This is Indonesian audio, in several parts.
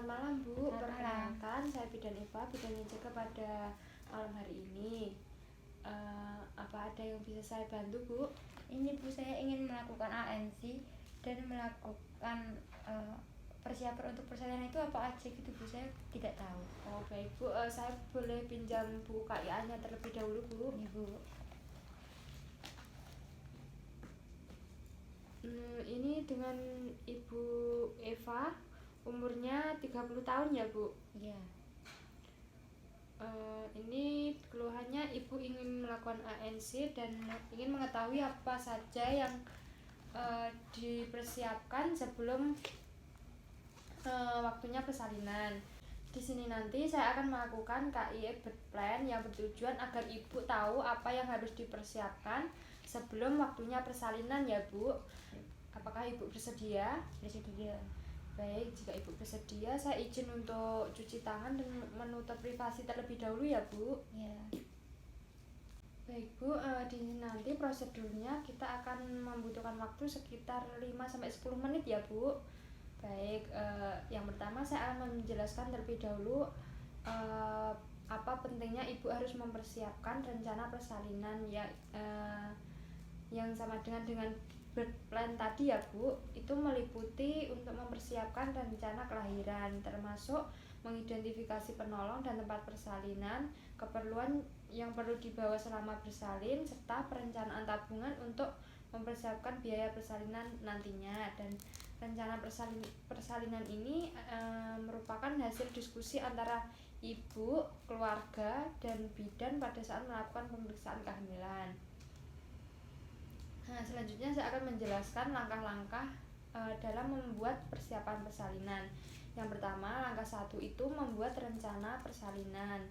Selamat malam Bu, Selamat malam. perkenalkan saya Bidan Eva, bidan yang jaga pada malam hari ini. Apa ada yang bisa saya bantu Bu? Ini Bu, saya ingin melakukan ANC dan melakukan persiapan untuk persalinan itu apa aja gitu Bu, saya tidak tahu. Oh baik Bu, saya boleh pinjam buku KIA-nya terlebih dahulu Bu? Ini Bu. Ini dengan Ibu Eva, umurnya 30 tahun ya Bu? Iya. Ini keluhannya Ibu ingin melakukan ANC dan ingin mengetahui apa saja yang dipersiapkan sebelum waktunya persalinan. Di sini nanti saya akan melakukan KIE birth plan yang bertujuan agar Ibu tahu apa yang harus dipersiapkan sebelum waktunya persalinan ya Bu. Apakah Ibu bersedia? Bersedia. Baik, jika Ibu bersedia, saya izin untuk cuci tangan dan menutup privasi terlebih dahulu ya Bu. Ya. Baik Bu, di sini nanti prosedurnya kita akan membutuhkan waktu sekitar 5-10 menit ya Bu. Baik, yang pertama saya akan menjelaskan terlebih dahulu apa pentingnya Ibu harus mempersiapkan rencana persalinan ya, yang sama dengan birth plan tadi ya Bu. Itu meliputi untuk mempersiapkan rencana kelahiran, termasuk mengidentifikasi penolong dan tempat persalinan, keperluan yang perlu dibawa selama bersalin, serta perencanaan tabungan untuk mempersiapkan biaya persalinan nantinya. Dan rencana persalinan ini merupakan hasil diskusi antara ibu, keluarga, dan bidan pada saat melakukan pemeriksaan kehamilan. Nah, selanjutnya saya akan menjelaskan langkah-langkah dalam membuat persiapan persalinan. Yang pertama, langkah 1 itu membuat rencana persalinan.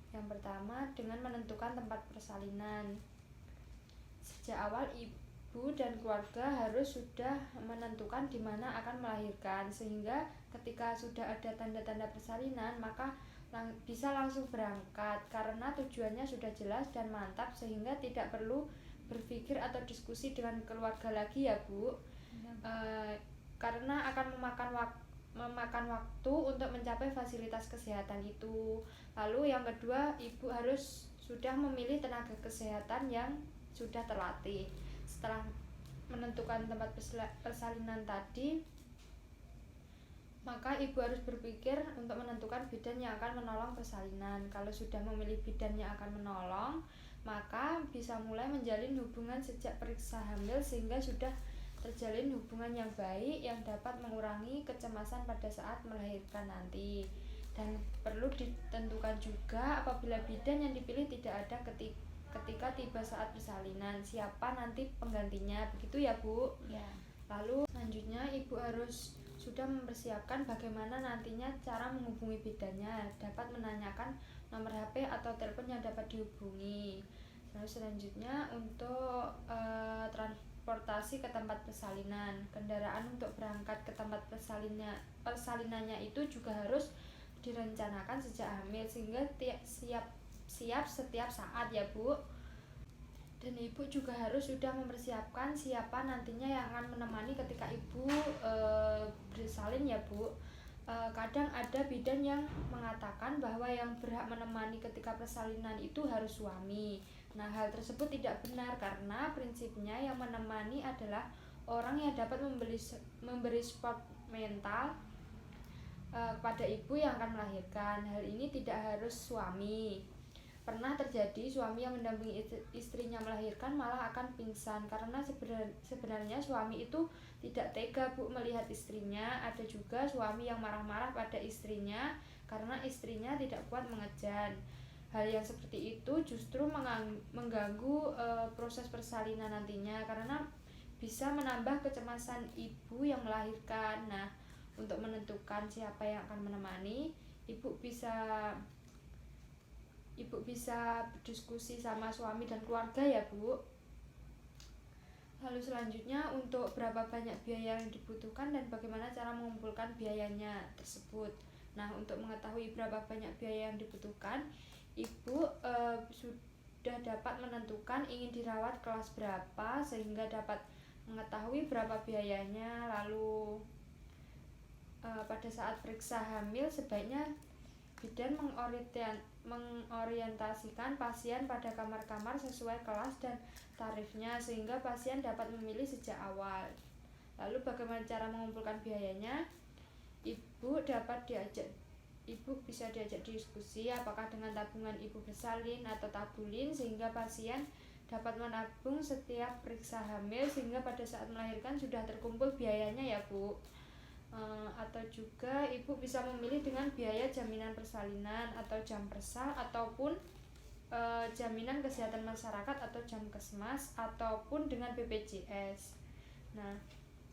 Yang pertama dengan menentukan tempat persalinan. Sejak awal ibu dan keluarga harus sudah menentukan di mana akan melahirkan, sehingga ketika sudah ada tanda-tanda persalinan maka bisa langsung berangkat karena tujuannya sudah jelas dan mantap, sehingga tidak perlu berpikir atau diskusi dengan keluarga lagi ya Bu. Karena akan memakan waktu untuk mencapai fasilitas kesehatan itu. Lalu yang kedua, ibu harus sudah memilih tenaga kesehatan yang sudah terlatih. Setelah menentukan tempat persalinan tadi, maka ibu harus berpikir untuk menentukan bidan yang akan menolong persalinan. Kalau sudah memilih bidan yang akan menolong, maka bisa mulai menjalin hubungan sejak periksa hamil sehingga sudah terjalin hubungan yang baik yang dapat mengurangi kecemasan pada saat melahirkan nanti. Dan perlu ditentukan juga apabila bidan yang dipilih tidak ada ketika tiba saat persalinan, siapa nanti penggantinya, begitu ya Bu? Ya. Lalu selanjutnya ibu harus sudah mempersiapkan bagaimana nantinya cara menghubungi bidannya, dapat menanyakan nomor HP atau telepon yang dapat dihubungi. Lalu selanjutnya untuk transportasi ke tempat persalinan, kendaraan untuk berangkat ke tempat persalinannya itu juga harus direncanakan sejak hamil sehingga siap setiap saat ya Bu. Dan ibu juga harus sudah mempersiapkan siapa nantinya yang akan menemani ketika ibu bersalin ya Bu. Kadang ada bidan yang mengatakan bahwa yang berhak menemani ketika persalinan itu harus suami. Nah, hal tersebut tidak benar karena prinsipnya yang menemani adalah orang yang dapat memberi support mental kepada ibu yang akan melahirkan. Hal ini tidak harus suami. Pernah terjadi suami yang mendampingi istrinya melahirkan malah akan pingsan karena sebenarnya suami itu tidak tega Bu melihat istrinya. Ada juga suami yang marah-marah pada istrinya karena istrinya tidak kuat mengejan. Hal yang seperti itu justru mengganggu proses persalinan nantinya karena bisa menambah kecemasan ibu yang melahirkan. Nah, untuk menentukan siapa yang akan menemani, ibu bisa berdiskusi sama suami dan keluarga ya Bu. Lalu selanjutnya untuk berapa banyak biaya yang dibutuhkan dan bagaimana cara mengumpulkan biayanya tersebut. Nah, untuk mengetahui berapa banyak biaya yang dibutuhkan, ibu sudah dapat menentukan ingin dirawat kelas berapa sehingga dapat mengetahui berapa biayanya. Lalu pada saat periksa hamil sebaiknya bidan mengorientasikan pasien pada kamar-kamar sesuai kelas dan tarifnya sehingga pasien dapat memilih sejak awal. Lalu bagaimana cara mengumpulkan biayanya? Ibu bisa diajak diskusi apakah dengan tabungan ibu bersalin atau tabulin sehingga pasien dapat menabung setiap periksa hamil sehingga pada saat melahirkan sudah terkumpul biayanya ya Bu. Atau juga ibu bisa memilih dengan biaya jaminan persalinan atau Jampersal ataupun jaminan kesehatan masyarakat atau Jamkesmas ataupun dengan BPJS. Nah,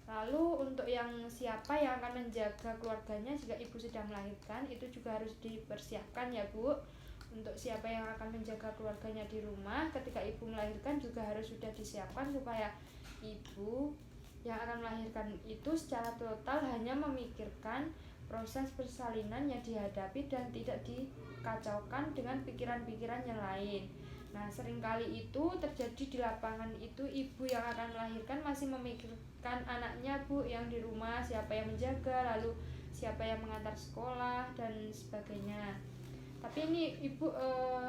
lalu untuk siapa yang akan menjaga keluarganya jika ibu sedang melahirkan itu juga harus dipersiapkan ya Bu. Untuk siapa yang akan menjaga keluarganya di rumah ketika ibu melahirkan juga harus sudah disiapkan supaya ibu yang akan melahirkan itu secara total hanya memikirkan proses persalinan yang dihadapi dan tidak dikacaukan dengan pikiran-pikiran yang lain. Nah, seringkali itu terjadi di lapangan itu ibu yang akan melahirkan masih memikirkan anaknya Bu yang di rumah, siapa yang menjaga, lalu siapa yang mengantar sekolah dan sebagainya. Tapi ini ibu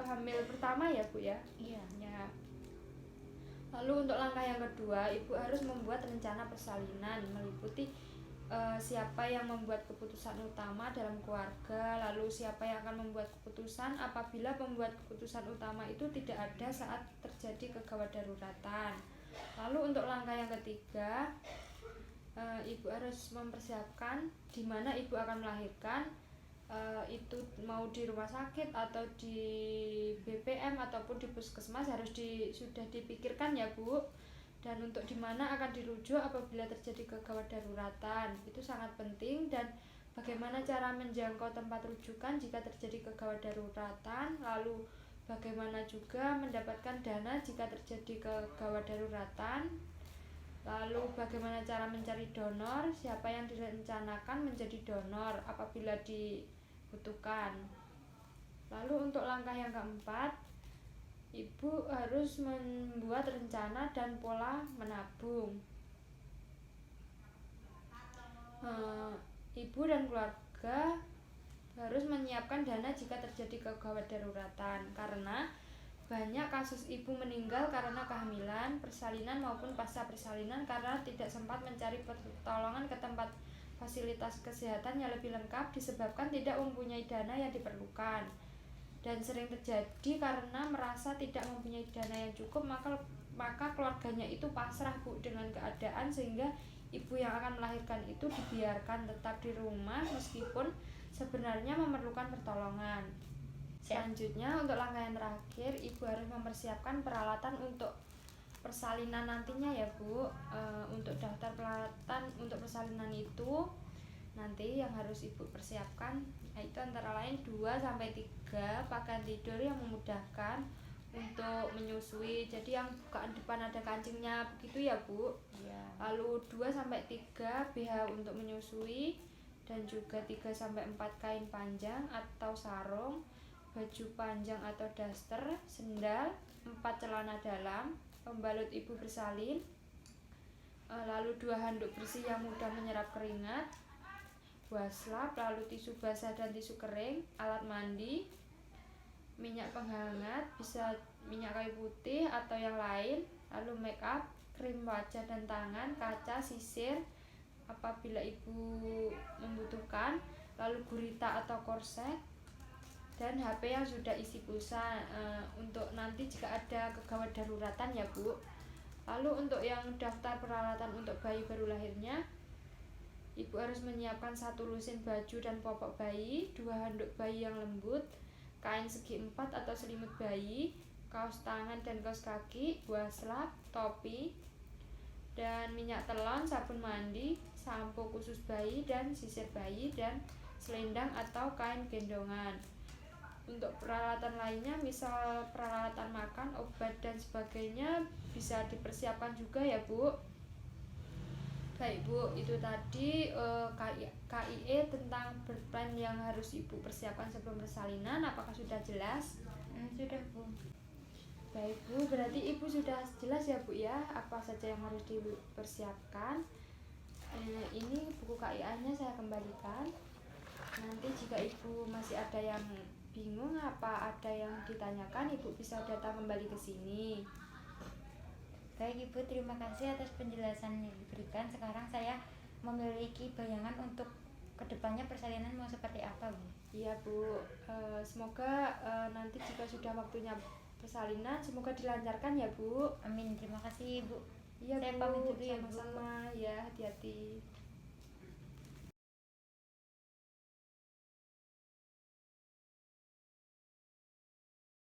hamil pertama ya Bu ya? Iya. Ya. Lalu untuk langkah yang kedua, ibu harus membuat rencana persalinan meliputi siapa yang membuat keputusan utama dalam keluarga, lalu siapa yang akan membuat keputusan apabila pembuat keputusan utama itu tidak ada saat terjadi kegawat daruratan. Lalu untuk langkah yang ketiga, ibu harus mempersiapkan di mana ibu akan melahirkan, itu mau di rumah sakit atau di BPM ataupun di puskesmas harus sudah dipikirkan ya Bu. Dan untuk di mana akan dirujuk apabila terjadi kegawat daruratan itu sangat penting, dan bagaimana cara menjangkau tempat rujukan jika terjadi kegawat daruratan, lalu bagaimana juga mendapatkan dana jika terjadi kegawat daruratan, lalu bagaimana cara mencari donor, siapa yang direncanakan menjadi donor apabila dibutuhkan. Lalu untuk langkah yang keempat, ibu harus membuat rencana dan pola menabung. Ibu dan keluarga harus menyiapkan dana jika terjadi kegawat daruratan, karena banyak kasus ibu meninggal karena kehamilan, persalinan maupun pasca persalinan karena tidak sempat mencari pertolongan ke tempat fasilitas kesehatan yang lebih lengkap disebabkan tidak mempunyai dana yang diperlukan. Dan sering terjadi karena merasa tidak mempunyai dana yang cukup, maka keluarganya itu pasrah Bu dengan keadaan sehingga ibu yang akan melahirkan itu dibiarkan tetap di rumah meskipun sebenarnya memerlukan pertolongan. Selanjutnya untuk langkah yang terakhir, ibu harus mempersiapkan peralatan untuk persalinan nantinya ya Bu. Untuk daftar peralatan untuk persalinan itu nanti yang harus ibu persiapkan itu antara lain 2-3 pakaian tidur yang memudahkan untuk menyusui, jadi yang bukaan depan ada kancingnya begitu ya Bu ya. Lalu 2-3 BH untuk menyusui, dan juga 3-4 kain panjang atau sarung, baju panjang atau daster, sendal, 4 celana dalam, pembalut ibu bersalin, lalu 2 handuk bersih yang mudah menyerap keringat, waslap, lalu tisu basah dan tisu kering, alat mandi, minyak penghangat, bisa minyak kayu putih atau yang lain, lalu make up, krim wajah dan tangan, kaca, sisir apabila ibu membutuhkan, lalu gurita atau korset, dan HP yang sudah isi pulsa untuk nanti jika ada kegawat daruratan ya Bu. Lalu untuk yang daftar peralatan untuk bayi baru lahirnya, ibu harus menyiapkan 1 lusin baju dan popok bayi, 2 handuk bayi yang lembut, kain segi 4 atau selimut bayi, kaos tangan dan kaos kaki, waslap, topi, dan minyak telon, sabun mandi, sampo khusus bayi dan sisir bayi, dan selendang atau kain gendongan. Untuk peralatan lainnya misal peralatan makan, obat dan sebagainya bisa dipersiapkan juga ya Bu. Baik Bu, itu tadi KIE tentang birth plan yang harus ibu persiapkan sebelum persalinan. Apakah sudah jelas? Sudah Bu. Baik Bu, berarti ibu sudah jelas ya Bu ya apa saja yang harus dipersiapkan. Ini buku KIE KIA-nya saya kembalikan. Nanti jika ibu masih ada yang bingung apa ada yang ditanyakan, ibu bisa datang kembali ke sini. Baik Ibu, terima kasih atas penjelasan yang diberikan. Sekarang saya memiliki bayangan untuk kedepannya persalinan mau seperti apa, Bu. Iya Bu, semoga nanti jika sudah waktunya persalinan semoga dilancarkan ya Bu. Amin, terima kasih Ibu. Iya Saya Bu, pamit dulu ya, Bu. sama-sama ya, hati-hati.